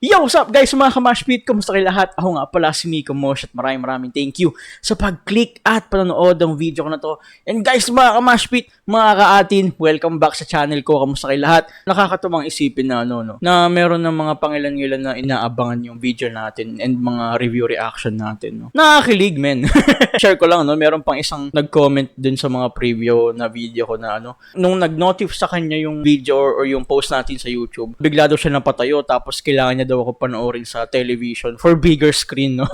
Yo, what's up guys mga kamashpit? Kumusta kayo lahat? Ako nga pala si Miko Mosh at maraming thank you sa pag-click at panonood ng video ko na to. And guys mga kamashpit, mga kaatin, welcome back sa channel ko. Kamusta kayo lahat? Nakakatumang isipin na na meron ng mga pangilan-ngilan na inaabangan yung video natin and mga review reaction natin. Nakakilig men. Share ko lang, meron pang isang nag-comment dun sa mga preview na video ko na nung nag-notify sa kanya yung video or yung post natin sa YouTube, bigla daw siya napatayo tapos kailangan niya daw ako panoorin sa television for bigger screen, no?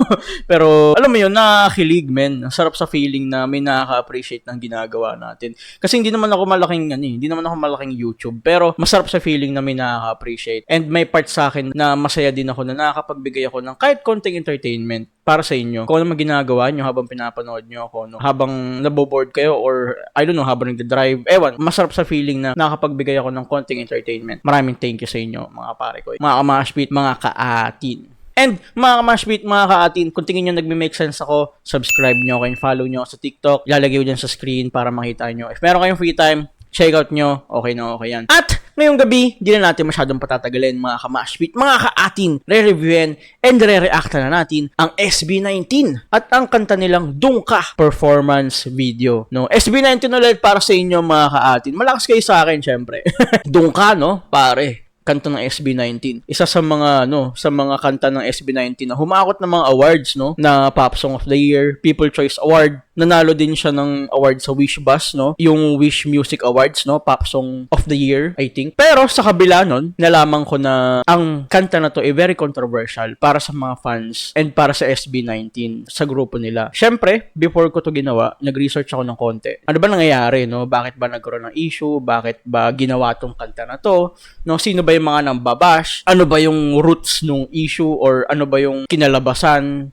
Pero alam mo yun, nakakilig men. Ang sarap sa feeling na may nakaka-appreciate ng ginagawa natin. Kasi hindi naman ako malaking YouTube, pero masarap sa feeling na may nakaka-appreciate. And may part sa akin na masaya din ako na nakakapagbigay ako ng kahit konting entertainment para sa inyo. Kung ano man ginagawa nyo habang pinapanood nyo ako, habang naboboard kayo or I don't know, habang nagda-drive, masarap sa feeling na nakapagbigay ako ng konting entertainment. Maraming thank you sa inyo, mga pare ko. Mga kamashpit, mga kaatin. And mga kamashpit, mga kaatin, kung tingin nyo nagme-make sense ako, subscribe nyo ako and follow nyo ako sa TikTok. Ilalagay ko dyan sa screen para makita nyo. If meron kayong free time, check out nyo. Okay na okay yan. At ngayong gabi, di na natin masyadong patatagalin mga kamashpit, mga kaatin, re-reviewin and re-reacta na natin ang SB19 at ang kanta nilang Dungka performance video. SB19 ulit para sa inyo mga kaatin. Malakas kayo sa akin syempre. Dungka, pare. Kanta ng SB19. Isa sa mga kanta ng SB19 na humakot ng mga awards, na Pop Song of the Year, People Choice Award. Nanalo din siya ng award sa Wish Bus, yung Wish Music Awards, Pop Song of the Year, I think. Pero sa kabila nun, nalaman ko na ang kanta na to ay very controversial para sa mga fans and para sa SB19 sa grupo nila. Syempre, before ko to ginawa, nag-research ako ng konti. Ano ba nangyayari, Bakit ba nagkaroon ng issue? Bakit ba ginawa tong kanta na to? Sino ba yung mga nambabash? Ano ba yung roots nung issue or ano ba yung kinalabasan?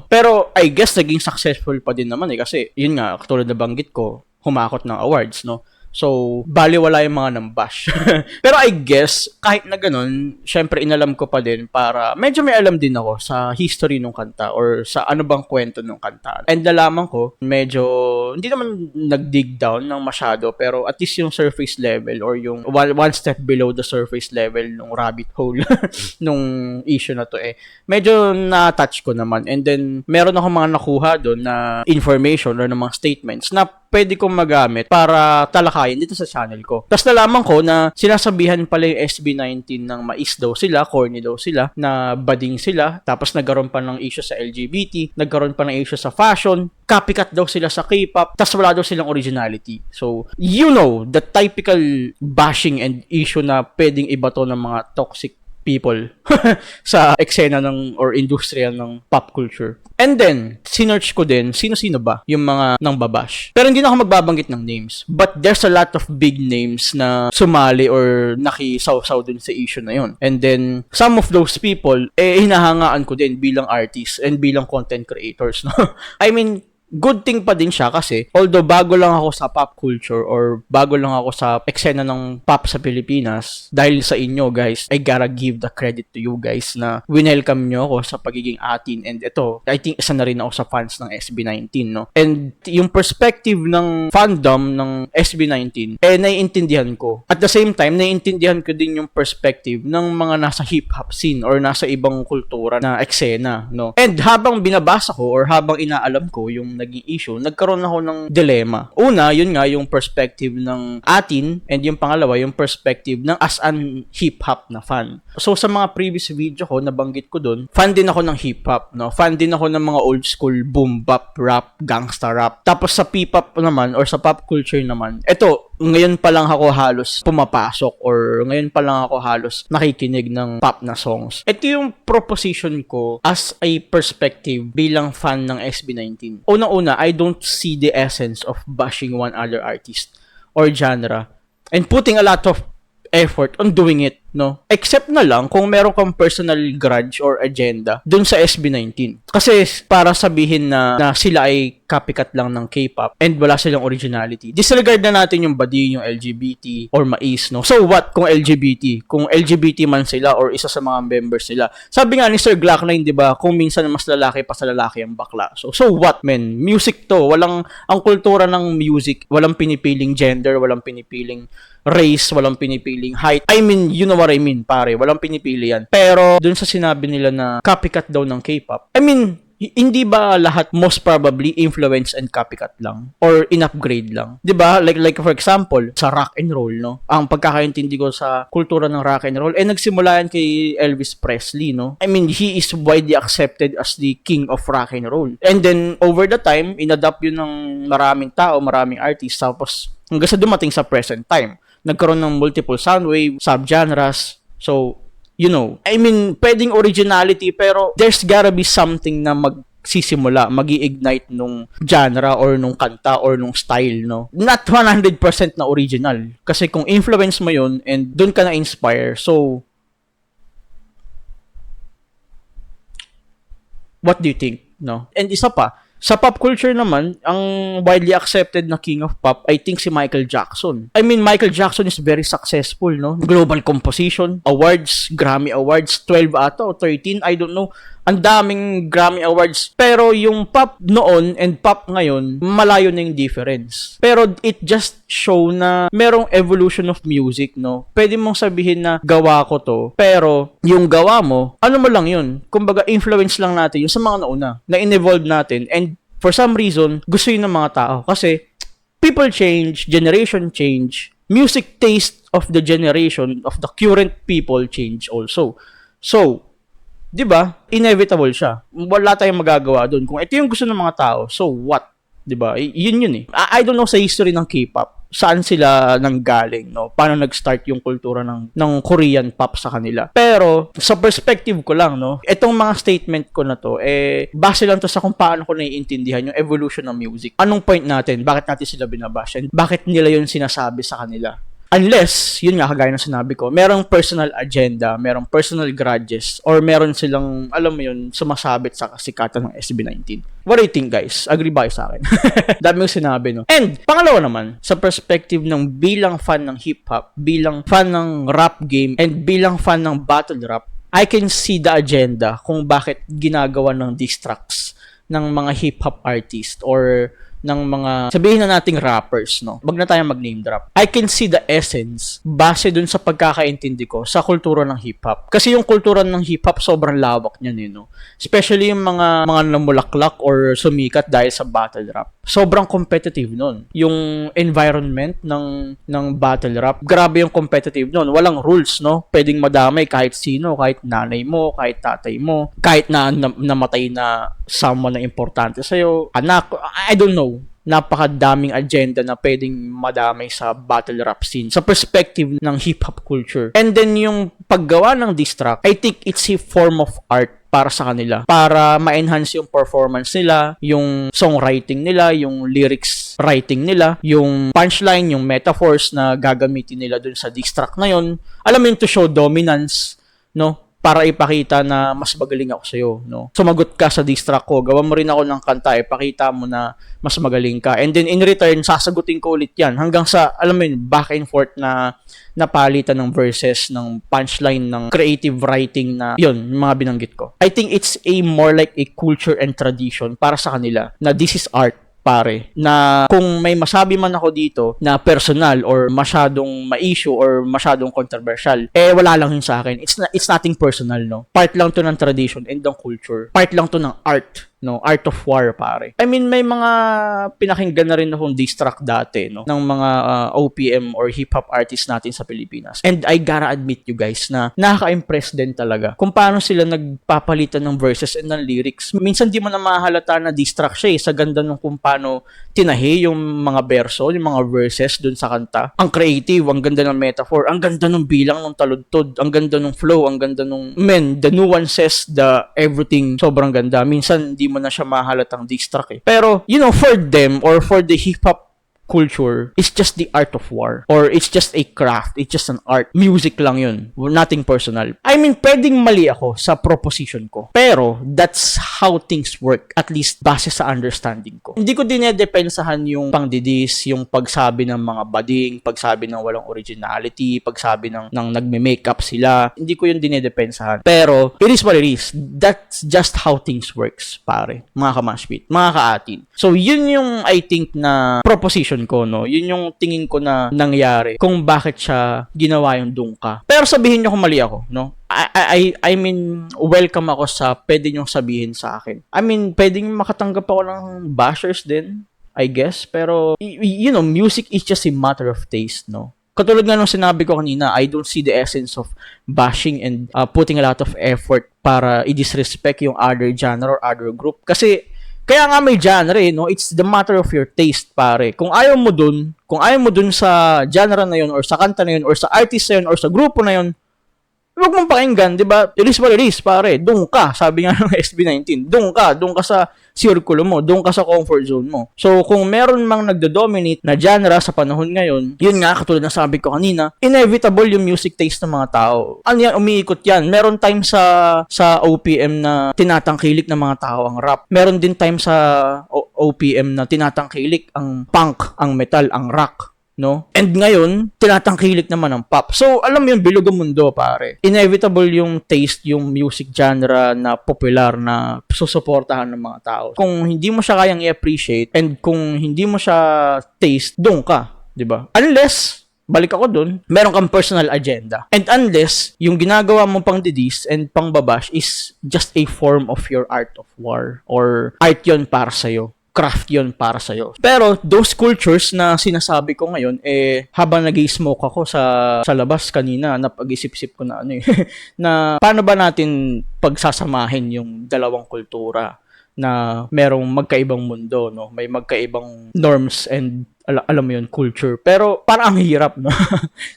Pero I guess naging successful pa din naman kasi yun nga, katulad na banggit ko, humakot ng awards, So, baliwala yung mga nambash. Pero I guess, kahit na ganun, syempre inalam ko pa din para medyo may alam din ako sa history ng kanta or sa ano bang kwento ng kanta. And nalaman ko, medyo, hindi naman nag-dig down ng masyado, pero at least yung surface level or yung one step below the surface level nung rabbit hole nung issue na to medyo na-touch ko naman. And then, meron ako mga nakuha doon na information or ng mga statements na pwede kong magamit para talakayin dito sa channel ko. Tapos nalaman ko na sinasabihan pala yung SB19 ng mais daw sila, corny daw sila, na bading sila, tapos nagkaroon pa ng issue sa LGBT, nagkaroon pa ng issue sa fashion, copycat daw sila sa K-pop, tapos wala daw silang originality. So, the typical bashing and issue na pwedeng ibato ng mga toxic people sa eksena or industriya ng pop culture. And then, sinearch ko din, sino-sino ba yung mga nang babash. Pero hindi na ako magbabanggit ng names. But there's a lot of big names na sumali or nakisaw-saw dun sa issue na yun. And then, some of those people, hinahangaan ko din bilang artists and bilang content creators. I mean, good thing pa din siya kasi although bago lang ako sa pop culture or bago lang ako sa eksena ng pop sa Pilipinas, dahil sa inyo guys, I gotta give the credit to you guys na winelcome nyo ako sa pagiging atin. And ito, I think isa na rin ako sa fans ng SB19, And yung perspective ng fandom ng SB19, naiintindihan ko. At the same time, naiintindihan ko din yung perspective ng mga nasa hip-hop scene or nasa ibang kultura na eksena, And habang binabasa ko or habang inaalam ko yung naging issue, nagkaroon ako ng dilema. Una, yun nga, yung perspective ng atin, and yung pangalawa, yung perspective ng as an hip-hop na fan. So, sa mga previous video ko, nabanggit ko dun, fan din ako ng hip-hop, Fan din ako ng mga old school boom bap, rap, gangsta rap. Tapos sa P-pop naman, or sa pop culture naman, ngayon pa lang ako halos pumapasok or ngayon pa lang ako halos nakikinig ng pop na songs. Ito yung proposition ko as a perspective bilang fan ng SB19. Una, I don't see the essence of bashing one other artist or genre and putting a lot of effort on doing it, Except na lang kung meron kang personal grudge or agenda dun sa SB19. Kasi para sabihin na sila ay copycat lang ng K-pop and wala silang originality. Disregard na natin yung bading, yung LGBT or mais, So what kung LGBT? Kung LGBT man sila or isa sa mga members nila. Sabi nga ni Sir Glock9, 'di ba? Kung minsan mas lalaki pa sa lalaki ang bakla. So what, men? Music to. Ang kultura ng music, walang pinipiling gender, walang pinipiling race, walang pinipiling height. I mean, you know what what I mean, pare. Walang pinipili yan. Pero, dun sa sinabi nila na copycat daw ng K-pop, I mean, hindi ba lahat most probably influence and copycat lang or in-upgrade lang? 'Di ba? Like for example, sa rock and roll, no? Ang pagkakaintindi ko sa kultura ng rock and roll nagsimula yan kay Elvis Presley, no? I mean, he is widely accepted as the king of rock and roll. And then over the time, inadapt yun ng maraming tao, maraming artists, tapos hanggang sa dumating sa present time. Nagkaroon ng multiple soundwave, subgenres. So, you know, I mean, pwedeng originality pero there's gotta be something na magsisimula, magi-ignite nung genre or nung kanta or nung style, no? Not 100% na original. Kasi kung influence mo yun and dun ka na-inspire, so what do you think, no? And isa pa, sa pop culture naman, ang widely accepted na king of pop, I think si Michael Jackson. I mean, Michael Jackson is very successful, no? Global composition, awards, Grammy Awards, 12 ata o 13, I don't know. Ang daming Grammy Awards. Pero yung pop noon and pop ngayon, malayo na yung difference. Pero it just show na merong evolution of music, no? Pwede mong sabihin na gawa ko to, pero yung gawa mo, ano mo lang yun? Kumbaga, influence lang natin yung sa mga nauna, na in-evolve natin. And for some reason, gusto yun ng mga tao. Kasi people change, generation change, music taste of the generation, of the current people change also. So, 'di ba? Inevitable siya. Wala tayong magagawa doon. Kung ito yung gusto ng mga tao, so what? 'Di ba? Yun eh. I don't know sa history ng K-pop, saan sila nanggaling, no? Paano nag-start yung kultura ng Korean pop sa kanila. Pero sa perspective ko lang, no, itong mga statement ko na to base lang to sa kung paano ko naiintindihan yung evolution ng music. Anong point natin? Bakit natin sila binabash? And bakit nila yun sinasabi sa kanila? Unless, yun nga, kagaya ng sinabi ko, merong personal agenda, merong personal grudges, or meron silang, alam mo yun, sumasabit sa kasikatan ng SB19. What do you think, guys? Agree ba kayo sa akin? Dami yung sinabi, no? And, pangalawa naman, sa perspective ng bilang fan ng hip-hop, bilang fan ng rap game, and bilang fan ng battle rap, I can see the agenda kung bakit ginagawa ng diss tracks ng mga hip-hop artist or ng mga, sabihin na nating rappers, no? Wag na tayong mag-name drop. I can see the essence base dun sa pagkakaintindi ko sa kultura ng hip-hop. Kasi yung kultura ng hip-hop sobrang lawak niyan, no? Especially yung mga namulaklak or sumikat dahil sa battle rap. Sobrang competitive nun. Yung environment ng battle rap, grabe yung competitive nun. Walang rules, no? Pwedeng madamay kahit sino, kahit nanay mo, kahit tatay mo, kahit na namatay na someone na importante sa'yo, anak, I don't know. Napakadaming agenda na pwedeng madamay sa battle rap scene sa perspective ng hip-hop culture. And then yung paggawa ng diss track, I think it's a form of art para sa kanila. Para ma-enhance yung performance nila, yung songwriting nila, yung lyrics writing nila, yung punchline, yung metaphors na gagamitin nila dun sa diss track na yun. Alam mo yun, to show dominance, no? Para ipakita na mas magaling ako sa'yo, no? Sumagot ka sa diss track ko, gawa mo rin ako ng kanta, ipakita mo na mas magaling ka. And then in return, sasagutin ko ulit yan. Hanggang sa, alam mo yun, back and forth na napalitan ng verses, ng punchline, ng creative writing na, yun, yung mga binanggit ko. I think it's a more like a culture and tradition para sa kanila na this is art, pare, na kung may masabi man ako dito na personal or masyadong ma-issue or masyadong controversial, wala lang yun sa akin. It's nothing personal, no? Part lang to ng tradition and ng culture. Part lang to ng art, no? Art of war, pare. I mean, may mga pinakinggan na rin akong diss track dati, no? Ng mga OPM or hip-hop artists natin sa Pilipinas. And I gotta admit you guys na nakaka-impress din talaga kung paano sila nagpapalitan ng verses and ng lyrics. Minsan di mo na mahalata na diss track siya sa ganda ng kung paano tinahi yung mga verso, yung mga verses dun sa kanta. Ang creative, ang ganda ng metaphor, ang ganda ng bilang ng taludtod, ang ganda ng flow, ang ganda ng, the nuances, the everything, sobrang ganda. Minsan, di mo na siya mahalatang diss track Pero, you know, for them, or for the hip-hop culture, it's just the art of war. Or it's just a craft. It's just an art. Music lang yun. Nothing personal. I mean, pwedeng mali ako sa proposition ko. Pero, that's how things work. At least, base sa understanding ko. Hindi ko dinedepensahan yung pangdidis, yung pagsabi ng mga bading, pagsabi ng walang originality, pagsabi ng nagme-makeup sila. Hindi ko yun dinedepensahan. Pero, it is what it is. That's just how things works, pare. Mga kamashpit. Mga kaatin. So, yun yung, I think, na proposition impression ko, no? Yun yung tingin ko na nangyari kung bakit siya ginawa yung Dungka. Pero sabihin nyo kung mali ako, no? I mean, welcome ako sa pwede nyong sabihin sa akin. I mean, pwedeng makatanggap ako ng bashers din, I guess. Pero, you know, music is just a matter of taste, no? Katulad nga nung sinabi ko kanina, I don't see the essence of bashing and putting a lot of effort para i-disrespect yung other genre or other group. Kasi, kaya nga may genre, no? It's the matter of your taste, pare. Kung ayaw mo dun sa genre na yun, or sa kanta na yun, or sa artist na yun, or sa grupo na yun, huwag mong pakinggan, di ba? Release, pare. Doon ka, sabi nga ng SB19. Doon ka sa circle mo, doon ka sa comfort zone mo. So, kung meron mang nagdo-dominate na genre sa panahon ngayon, yun nga, katulad na sabi ko kanina, inevitable yung music taste ng mga tao. Ano yan, umiikot yan. Meron time sa OPM na tinatangkilik ng mga tao ang rap. Meron din time sa OPM na tinatangkilik ang punk, ang metal, ang rock. No? And ngayon, tinatangkilik naman ang pop. So, alam mo yung bilog ang mundo, pare. Inevitable yung taste, yung music genre na popular na susuportahan ng mga tao. Kung hindi mo siya kayang i-appreciate and kung hindi mo siya taste, doon ka. Diba? Unless, balik ako dun, meron kang personal agenda. And unless, yung ginagawa mong pang didis and pang babash is just a form of your art of war. Or art yun para sa'yo. Craft yun para sa'yo. Pero, those cultures na sinasabi ko ngayon, habang nag-i-smoke ako sa labas kanina, napag-isip-isip ko na na paano ba natin pagsasamahin yung dalawang kultura na merong magkaibang mundo, no? May magkaibang norms and alam mo yun, culture. Pero parang ang hirap, no?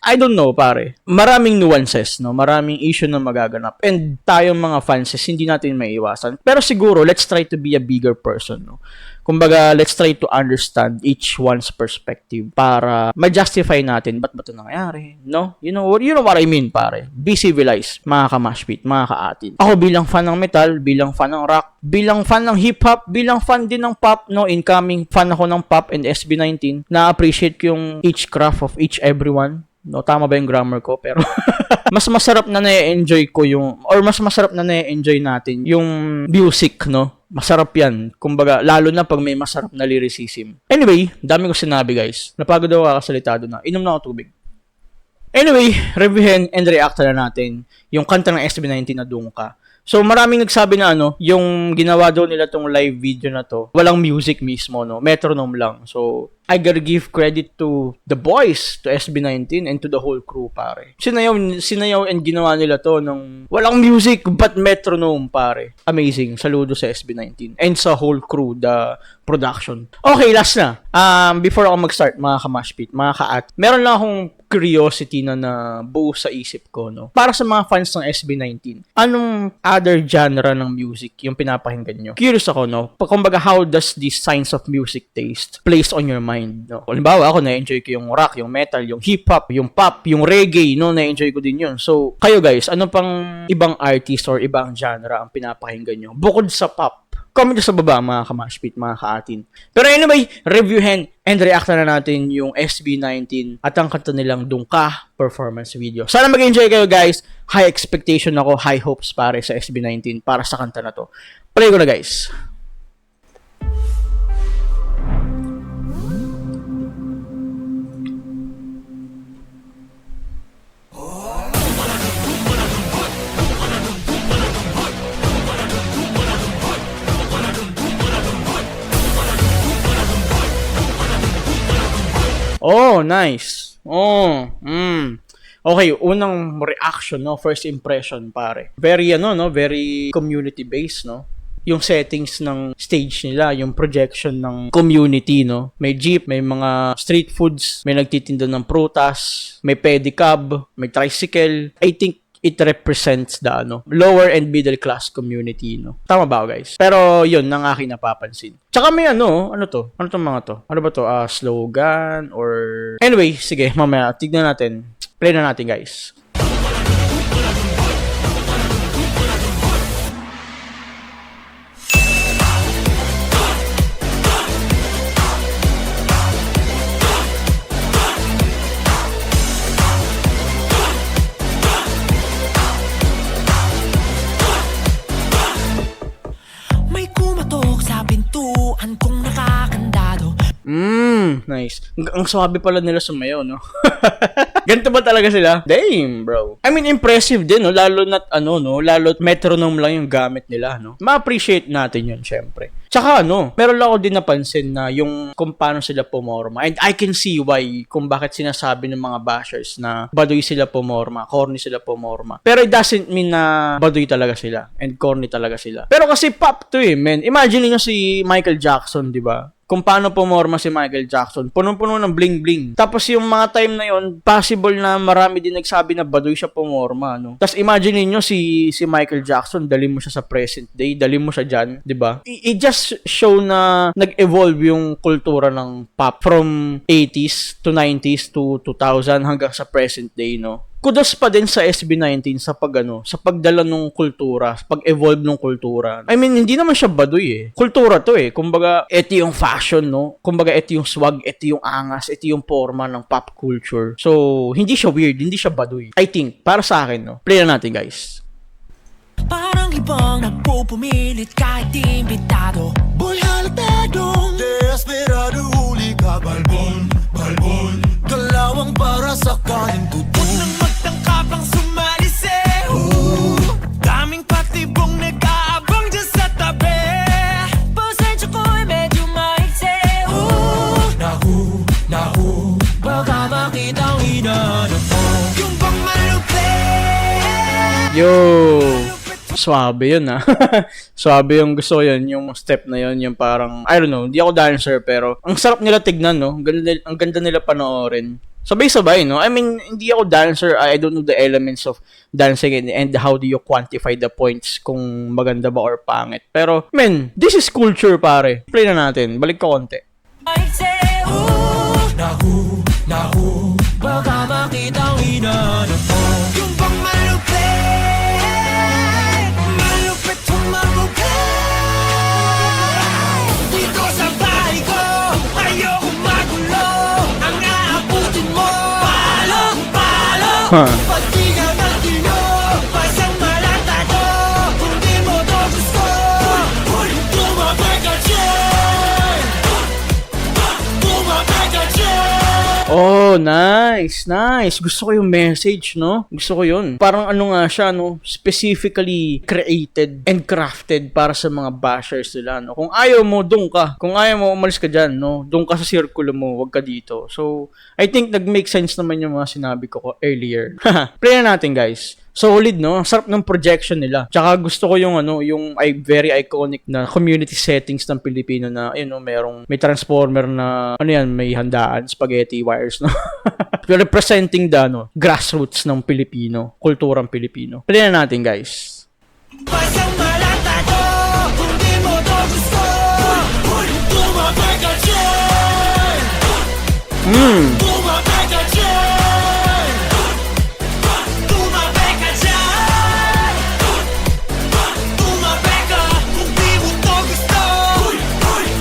I don't know, pare. Maraming nuances, no? Maraming issue na magaganap. And tayong mga fans, hindi natin maiiwasan. Pero siguro, let's try to be a bigger person, no? Kumbaga, let's try to understand each one's perspective para ma-justify natin ba't ba ito nangyari, no? You know what I mean, pare. Be civilized, mga ka-mashpit, mga ka-atin. Ako bilang fan ng metal, bilang fan ng rock, bilang fan ng hip-hop, bilang fan din ng pop, no? Incoming fan ako ng pop and SB19. Na-appreciate ko yung each craft of each everyone. No, tama ba yung grammar ko? Pero mas masarap na na-enjoy ko mas masarap na na-enjoy natin yung music, no? Masarap yan. Kumbaga, lalo na pag may masarap na lyricism. Anyway, dami ko sinabi, guys. Napagod ako kakasalitado na. Inom na ako tubig. Anyway, reviewin and react na natin yung kanta ng SB19 na Dungka. So, maraming nagsabi na yung ginawa daw nila tong live video na to, walang music mismo, no? Metronome lang. So, I gotta give credit to the boys, to SB19, and to the whole crew, pare. Sinayaw and ginawa nila to ng walang music, but metronome, pare. Amazing. Saludo sa SB19. And sa whole crew, the production. Okay, last na. Before ako mag-start, mga ka-mashpit, mga ka-at, meron lang akong curiosity na buo sa isip ko, no? Para sa mga fans ng SB19, anong other genre ng music yung pinapakinggan nyo? Curious ako, no? Kumbaga, how does this science of music taste place on your mind, no? Halimbawa, ako na-enjoy ko yung rock, yung metal, yung hip-hop, yung pop, yung reggae, no? Na-enjoy ko din yun. So, kayo guys, ano pang ibang artist or ibang genre ang pinapakinggan nyo? Bukod sa pop, comment sa baba, mga ka-mashpit, mga ka-atin. Pero anyway, reviewin and react na natin yung SB19 at ang kanta nilang Dungka performance video. Sana mag-enjoy kayo, guys. High expectation ako, high hopes pare sa SB19 para sa kanta na to. Play ko na, guys. Oh, nice. Okay, unang reaction, no? First impression, pare. Very, very community-based, no? Yung settings ng stage nila, yung projection ng community, no? May jeep, may mga street foods, may nagtitinda ng prutas, may pedicab, may tricycle. I think it represents the lower and middle class community, no? Tama ba, guys? Pero yun ang aking napapansin. Tsaka may ano to? Ano tong mga to? Ano ba to? Slogan or anyway, sige, mamaya tignan natin. Play na natin, guys. Nice. Ang swabe pala nila sumayaw, no? Ganito ba talaga sila? Damn, bro. I mean, impressive din, no? Lalo na't, lalo metronome lang yung gamit nila, no? Ma-appreciate natin yun, syempre. Tsaka, meron lang ako din napansin na yung kung paano sila pumorma. And I can see why, kung bakit sinasabi ng mga bashers na baduy sila pumorma, corny sila pumorma. Pero it doesn't mean na baduy talaga sila and corny talaga sila. Pero kasi pop to man. Imagine niyo si Michael Jackson, di ba? Kung paano pumorma si Michael Jackson. Punong-puno ng bling-bling. Tapos yung mga time na yon, possible na marami din nagsabi na baduy siya pumorma, no? Tapos imagine niyo si Michael Jackson, dali mo siya sa present day, dali mo siya dyan, di ba? It just show na nag-evolve yung kultura ng pop from 80s to 90s to 2000 hanggang sa present day, no? Kudos pa din sa SB19 sa sa pagdala ng kultura, sa pag-evolve ng kultura. I mean, hindi naman siya baduy Kultura to Kumbaga, ito yung fashion, no? Kumbaga, ito yung swag, ito yung angas, ito yung forma ng pop culture. So, hindi siya weird, hindi siya baduy. I think, para sa akin, no? Play na natin, guys. Parang ibang nagpupumilit kahit imbitado. Boy, halatadong desperado, huli ka, balbon, balbon. Dalawang para sa kanin tutong. Huwag nang magtangka pang sumali daming patibong nag-aabang dyan sa tabi. Pasensya ko'y medyo maiksi. Nahu, baka makitang hinanap mo. Yung bang malupit. Yo! Swabe yun Swabe yung gusto ko yun, yung step na yun, yung parang, I don't know, hindi ako dancer pero ang sarap nila tignan, no? Ang ganda nila panoorin. Sabay-sabay, no? I mean, hindi ako dancer, I don't know the elements of dancing and how do you quantify the points kung maganda ba or pangit. Pero, man, this is culture, pare. Play na natin, balik ko konti. Nahu, baka makitang hinanap mo. Yung bang malupit, malupit humagupit. Dito sa bahay ko, ayoko magulo. Ang aabutin mo, palo, pag di ka nagtino, pasang malata ko. Kung di mo to gusto, tumabay ka dyan. Tumabay ka dyan. Oh, nice. Gusto ko yung message, no? Gusto ko yun. Parang nga siya, no? Specifically created and crafted para sa mga bashers nila, no? Kung ayaw mo, doon ka. Kung ayaw mo, umalis ka dyan, no? Doon ka sa circle mo, wag ka dito. So, I think nag-make sense naman yung mga sinabi ko earlier. Play na natin, guys. Solid, no? Ang sarap ng projection nila. Tsaka gusto ko yung yung very iconic na community settings ng Pilipino na, may transformer na, may handaan, spaghetti wires, no? Representing the, grassroots ng Pilipino, kulturang Pilipino. Play na natin, guys. Pasang malata ko, kung di mo to gusto, tumabay ka dyan. Tumabay ka dyan. Tumabay ka dyan. Tumabay ka, kung di mo to gusto,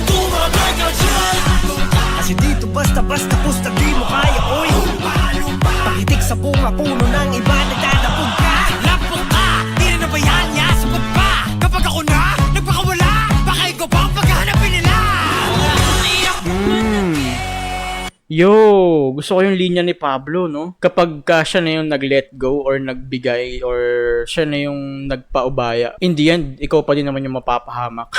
tumabay ka dyan. Kasi dito basta-basta pusta di mo kaya, oy. Pakitik sa bunga puno ng iba nagdadapog ka. Lapot ka, di na nabayan niya, sagot pa. Kapag ako na, nagpakawala, baka ikaw pa ang paghahanapin nila. Yo, gusto ko yung linya ni Pablo, no? Kapag siya na yung nag-let go or nagbigay or siya na yung nagpaubaya, in the end, ikaw pa din naman yung mapapahamak.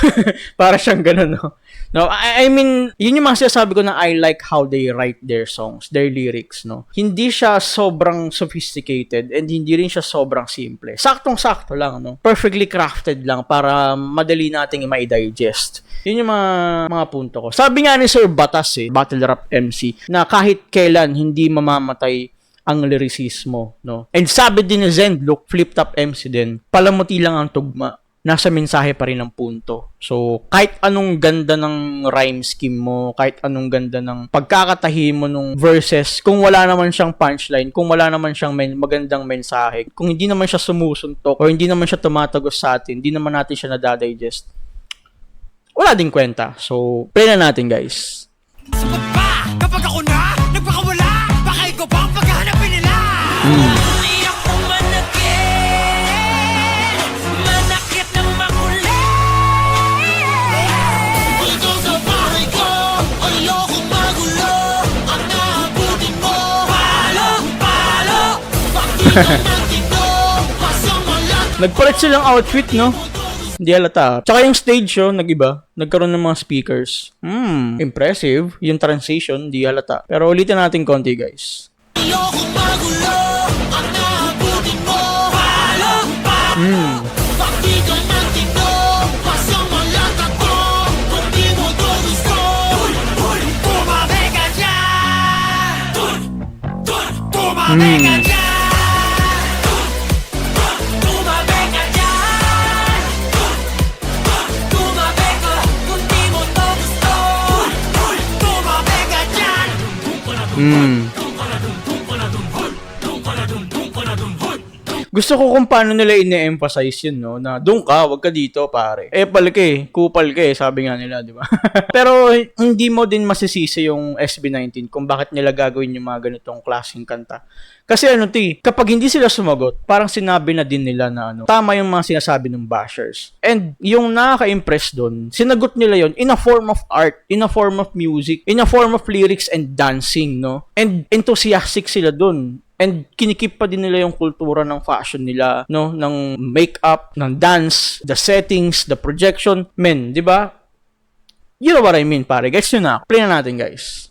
Para siyang ganun, no? No, I mean, yun yung mga sinasabi ko na I like how they write their songs, their lyrics, no? Hindi siya sobrang sophisticated and hindi rin siya sobrang simple. Saktong-sakto lang, no? Perfectly crafted lang para madali nating ma-digest. Yun yung mga punto ko. Sabi nga ni Sir Batas, Battle Rap MC, na kahit kailan hindi mamamatay ang lyricismo, no? And sabi din ni Zendlook, Flip Top MC din, palamuti lang ang tugma, nasa mensahe pa rin ang punto. So, kahit anong ganda ng rhyme scheme mo, kahit anong ganda ng pagkakatahi mo nung verses, kung wala naman siyang punchline, kung wala naman siyang magandang mensahe, kung hindi naman siya sumusuntok, o hindi naman siya tumatagos sa atin, hindi naman natin siya nadadigest, wala ding kwenta. So, play na natin, guys. Sagot pa, kapag ako na, nagpakawala, baka ikaw pa ang paghahanapin nila. Hindi ako manakit ng makulit. Ito sa bahay ko, ayokong magulo. Nagpalit silang outfit, no? Hindi halata. Tsaka yung stage, oh, nag-iba. Nagkaroon ng mga speakers. Impressive. Yung transition, hindi halata. Pero ulitin natin konti, guys. Gusto ko kung paano nila ine-emphasize yun, no? Na doon ka, wag ka dito, pare. Pal ka eh, kupal ka eh, sabi nga nila, di ba? Pero hindi mo din masisisi yung SB19 kung bakit nila gagawin yung mga ganitong klaseng kanta. Kasi kapag hindi sila sumagot, parang sinabi na din nila na tama yung mga sinasabi ng bashers. And yung nakaka-impress doon, sinagot nila yon in a form of art, in a form of music, in a form of lyrics and dancing, no? And enthusiastic sila doon. And kinikip pa din nila yung kultura ng fashion nila, no? Ng makeup, ng dance, the settings, the projection. Men, di ba? You know what I mean, pare. Guys, yun na. Play na natin, guys.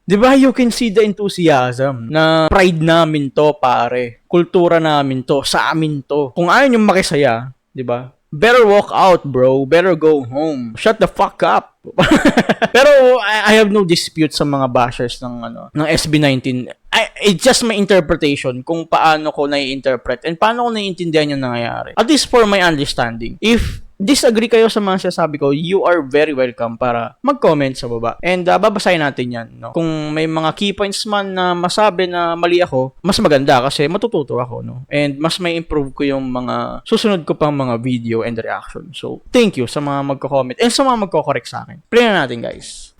Diba you can see the enthusiasm na pride namin to, pare. Kultura namin to, sa amin to. Kung ayaw yung makisaya, diba? Better walk out, bro. Better go home. Shut the fuck up. Pero I have no dispute sa mga bashers ng SB19. It's just my interpretation kung paano ko nai-interpret and paano ko naiintindihan yung nangyayari. At least for my understanding. If disagree kayo sa mga sinasabi ko, you are very welcome para mag-comment sa baba. And babasahin natin yan, no? Kung may mga key points man na masabi na mali ako, mas maganda kasi matututo ako, no? And mas may improve ko yung mga susunod ko pang mga video and reaction. So, thank you sa mga magko-comment and sa mga magko-correct sa akin. Play na natin, guys.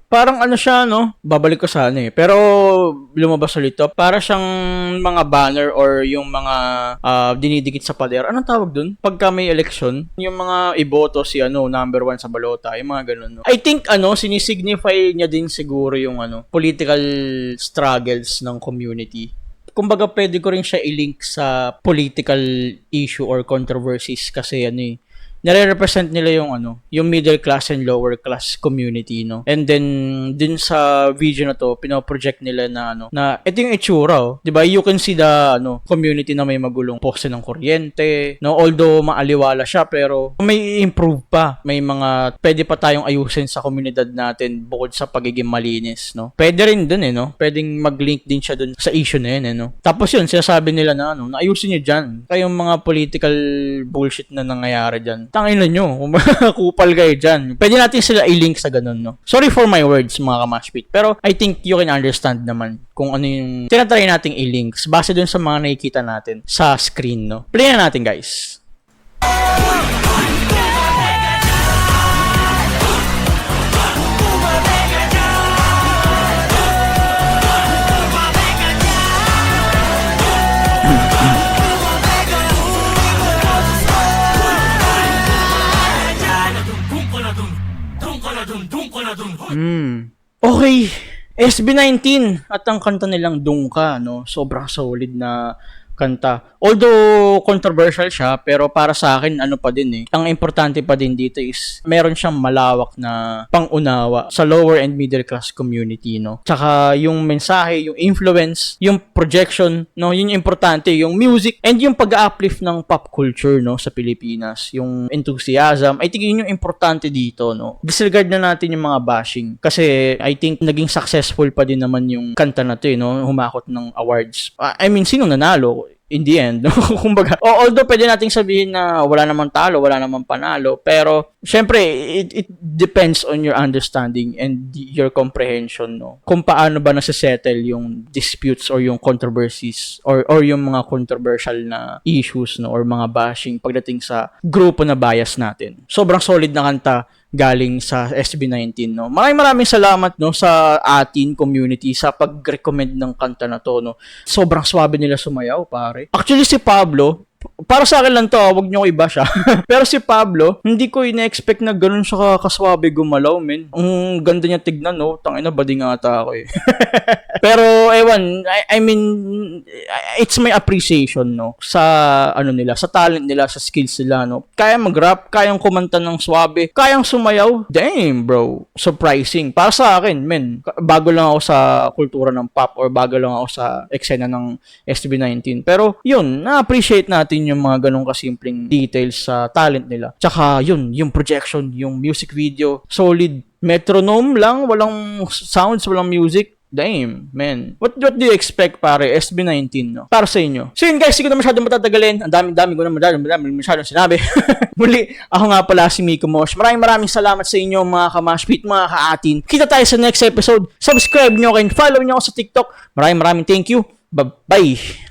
Parang siya, no? Babalik ko sana eh. Pero lumabas ulit to. Para siyang mga banner or yung mga dinidikit sa pader. Anong tawag dun? Pagka may election, yung mga iboto si number 1 sa balota, yung mga ganun, no? I think sinisignify niya din siguro yung political struggles ng community. Kumbaga pwede ko rin siya i-link sa political issue or controversies kasi nare-represent nila yung middle class and lower class community, no? And then din sa video na to, pino-project nila na ito yung itsura, oh. 'Di ba? You can see the community na may magulong poste ng kuryente, no? Although maaliwala siya pero may improve pa. May mga pwede pa tayong ayusin sa komunidad natin bukod sa pagiging malinis, no? Pwede rin dun no? Pwedeng mag-link din siya dun sa issue na yun, no? Tapos yun, sinasabi nila na ayusin niyo diyan. Kayong mga political bullshit na nangyayari diyan. Tangin na nyo, kupal kayo dyan. Pwede natin sila i-link sa ganun, no? Sorry for my words, mga kamashpit. Pero I think you can understand naman kung ano yung tinatry nating i-links base dun sa mga nakikita natin sa screen, no? Play na natin, guys. Okay, SB19 at ang kanta nilang Dungka, no? Sobrang solid na kanta. Although controversial siya, pero para sa akin ano pa din ang importante pa din dito is meron siyang malawak na pangunawa sa lower and middle class community, no. Tsaka yung mensahe, yung influence, yung projection, no, yun yung importante, yung music and yung pag-uplift ng pop culture, no, sa Pilipinas, yung enthusiasm. I think yun yung importante dito, no. Disregard na natin yung mga bashing kasi I think naging successful pa din naman yung kanta na to, no, humakot ng awards. I mean, sino nanalo? In the end, no? Kumbaga, although pwede nating sabihin na wala namang talo, wala namang panalo, pero syempre, it depends on your understanding and your comprehension, no? Kung paano ba nasa-settle yung disputes or yung controversies or yung mga controversial na issues, no? Or mga bashing pagdating sa grupo na bias natin. Sobrang solid na kanta galing sa SB19, no. Maraming salamat, no, sa atin community sa pag-recommend ng kanta na to, no. Sobrang swabe nila sumayaw, pare. Actually si Pablo, para sa akin lang to, wag niyo ko iba siya. Pero si Pablo, hindi ko ina-expect na ganun siya kaswabe gumalaw, men. Ang ganda niya tignan, no. Tangina, bading ata ako eh. Pero ewan, I mean, it's my appreciation, no, sa ano nila, sa talent nila, sa skills nila, no. Kaya mag-rap, kayang kumanta ng swabe, kayang sumayaw. Damn, bro. Surprising. Para sa akin, men, bago lang ako sa kultura ng pop or bago lang ako sa eksena ng SB19. Pero yun, na-appreciate natin yung mga ganong kasimpleng details sa talent nila. Tsaka yun, yung projection, yung music video, solid. Metronome lang, walang sounds, walang music. Damn, man. What do you expect, pare? SB19, no? Para sa inyo. So yun guys, hindi ko na masyadong matatagalin. Ang dami ko na masyadong sinabi. Muli, ako nga pala si Miko Mosh. Maraming salamat sa inyo mga kamashpit, mga kaatin. Kita tayo sa next episode. Subscribe nyo and follow nyo ako sa TikTok. Maraming thank you. Bye-bye.